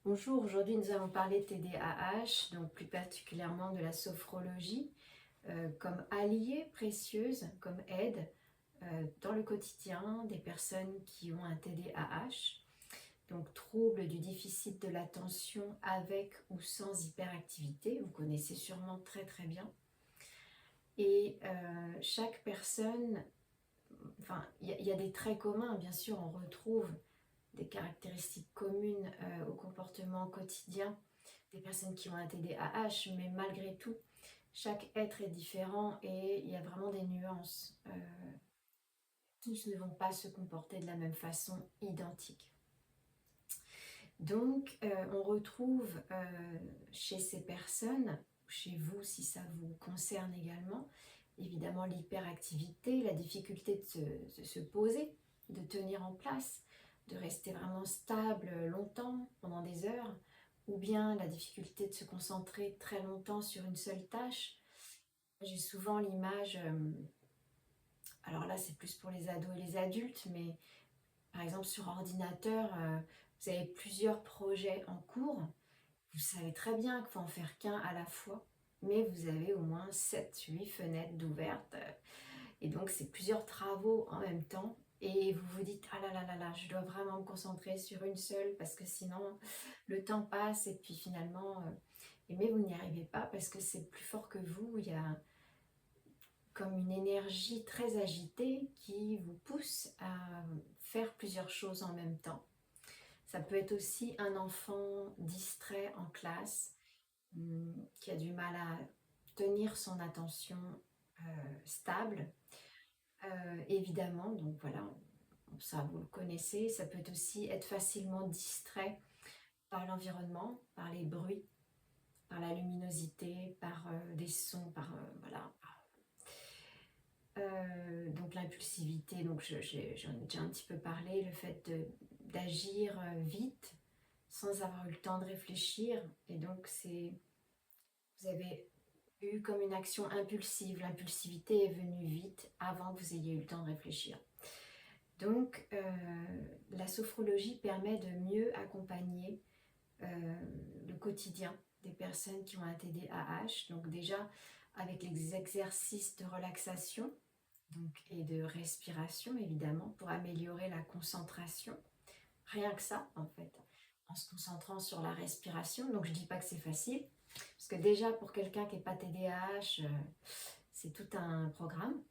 Bonjour, aujourd'hui nous allons parler de TDAH, donc plus particulièrement de la sophrologie, comme alliée précieuse, comme aide dans le quotidien des personnes qui ont un TDAH, donc trouble du déficit de l'attention avec ou sans hyperactivité, vous connaissez sûrement très très bien. Et chaque personne, enfin il y a des traits communs, bien sûr, on retrouve des caractéristiques communes au comportement quotidien des personnes qui ont un TDAH, mais malgré tout, chaque être est différent et il y a vraiment des nuances. Tous ne vont pas se comporter de la même façon identique. Donc, on retrouve chez ces personnes, chez vous si ça vous concerne également, évidemment l'hyperactivité, la difficulté de se poser, de tenir en place, de rester vraiment stable longtemps, pendant des heures, ou bien la difficulté de se concentrer très longtemps sur une seule tâche. J'ai souvent l'image, alors là c'est plus pour les ados et les adultes, mais par exemple sur ordinateur, vous avez plusieurs projets en cours, vous savez très bien qu'il faut en faire qu'un à la fois, mais vous avez au moins 7, 8 fenêtres d'ouvertes, et donc c'est plusieurs travaux en même temps, et vous vous dites ah là là là là, je dois vraiment me concentrer sur une seule parce que sinon le temps passe, et puis finalement, mais vous n'y arrivez pas parce que c'est plus fort que vous, il y a comme une énergie très agitée qui vous pousse à faire plusieurs choses en même temps. Ça peut être aussi un enfant distrait en classe, qui a du mal à tenir son attention stable. Évidemment, donc voilà, ça vous le connaissez. Ça peut aussi être facilement distrait par l'environnement, par les bruits, par la luminosité, par des sons, par voilà. Donc l'impulsivité, donc j'en ai déjà un petit peu parlé, le fait d'agir vite sans avoir eu le temps de réfléchir, et donc vous avez eu comme une action impulsive, l'impulsivité est venue vite avant que vous ayez eu le temps de réfléchir. Donc la sophrologie permet de mieux accompagner le quotidien des personnes qui ont un TDAH, donc déjà avec les exercices de relaxation, donc, et de respiration évidemment, pour améliorer la concentration. Rien que ça en fait, en se concentrant sur la respiration. Donc je dis pas que c'est facile, parce que déjà pour quelqu'un qui n'est pas TDAH, c'est tout un programme.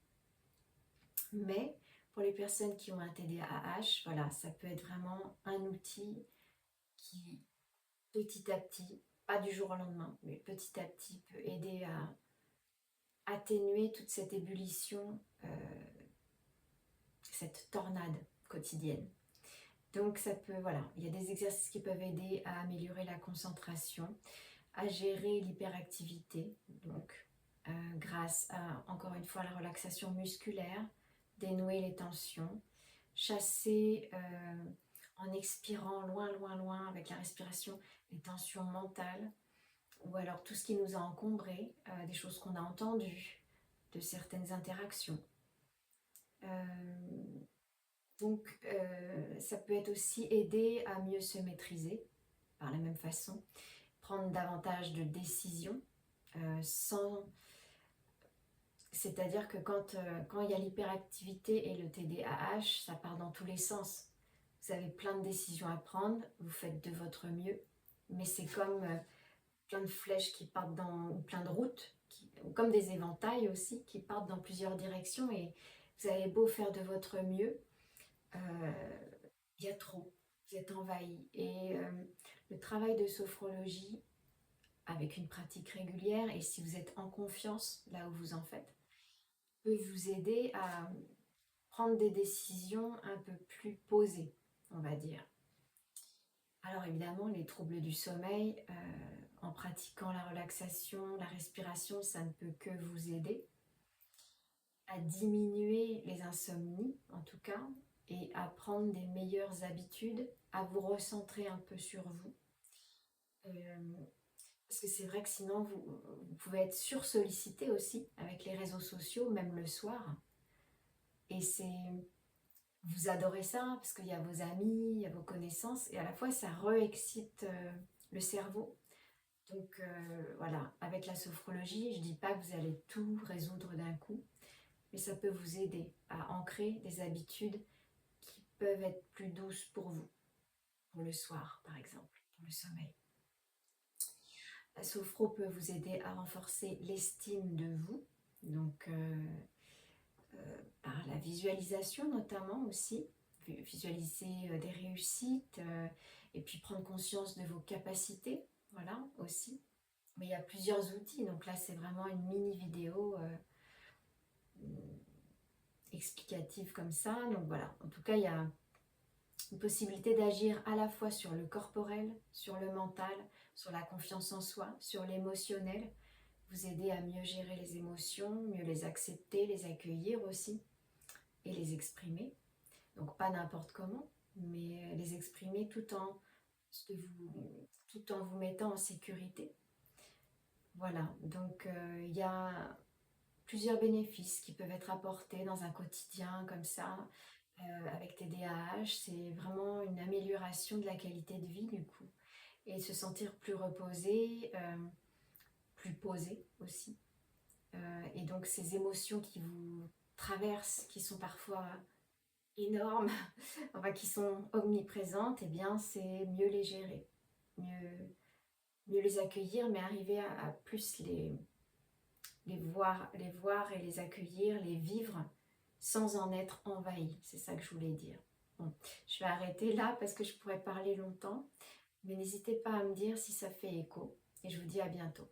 Mais pour les personnes qui ont un TDAH, voilà, ça peut être vraiment un outil qui petit à petit, pas du jour au lendemain, mais petit à petit peut aider à atténuer toute cette ébullition, cette tornade quotidienne. Donc ça peut, voilà, il y a des exercices qui peuvent aider à améliorer la concentration, à gérer l'hyperactivité, donc grâce à, encore une fois, la relaxation musculaire, dénouer les tensions, chasser en expirant loin, loin, loin avec la respiration les tensions mentales, ou alors tout ce qui nous a encombré, des choses qu'on a entendues, de certaines interactions. Donc ça peut être aussi aider à mieux se maîtriser par la même façon, prendre davantage de décisions sans... C'est-à-dire que quand il y a l'hyperactivité et le TDAH, ça part dans tous les sens. Vous avez plein de décisions à prendre, vous faites de votre mieux, mais c'est comme plein de flèches qui partent dans, ou plein de routes, comme des éventails aussi, qui partent dans plusieurs directions, et vous avez beau faire de votre mieux, il y a trop, vous êtes envahi. Et le travail de sophrologie, avec une pratique régulière, et si vous êtes en confiance là où vous en faites, peut vous aider à prendre des décisions un peu plus posées, on va dire. Alors évidemment, les troubles du sommeil, en pratiquant la relaxation, la respiration, ça ne peut que vous aider à diminuer les insomnies, en tout cas, et à prendre des meilleures habitudes, à vous recentrer un peu sur vous. Parce que c'est vrai que sinon, vous pouvez être sursollicité aussi avec les réseaux sociaux, même le soir. Et c'est Vous adorez ça parce qu'il y a vos amis, il y a vos connaissances et à la fois ça re-excite le cerveau. Donc voilà, avec la sophrologie, je ne dis pas que vous allez tout résoudre d'un coup, mais ça peut vous aider à ancrer des habitudes qui peuvent être plus douces pour le soir par exemple, pour le sommeil. La sophro peut vous aider à renforcer l'estime de vous, donc par la visualisation notamment aussi, visualiser des réussites et puis prendre conscience de vos capacités, voilà aussi. Mais il y a plusieurs outils, donc là c'est vraiment une mini vidéo explicative comme ça. Donc voilà, en tout cas il y a une possibilité d'agir à la fois sur le corporel, sur le mental, sur la confiance en soi, sur l'émotionnel, vous aider à mieux gérer les émotions, mieux les accepter, les accueillir aussi et les exprimer. Donc pas n'importe comment, mais les exprimer tout en vous mettant en sécurité. Voilà, donc il y a plusieurs bénéfices qui peuvent être apportés dans un quotidien comme ça, avec TDAH. C'est vraiment une amélioration de la qualité de vie du coup. Et se sentir plus reposé, plus posé aussi. Et donc ces émotions qui vous traversent, qui sont parfois énormes, enfin qui sont omniprésentes, eh bien c'est mieux les gérer, mieux les accueillir, mais arriver à plus les voir et les accueillir, les vivre sans en être envahi. C'est ça que je voulais dire. Bon, je vais arrêter là parce que je pourrais parler longtemps, mais n'hésitez pas à me dire si ça fait écho et je vous dis à bientôt.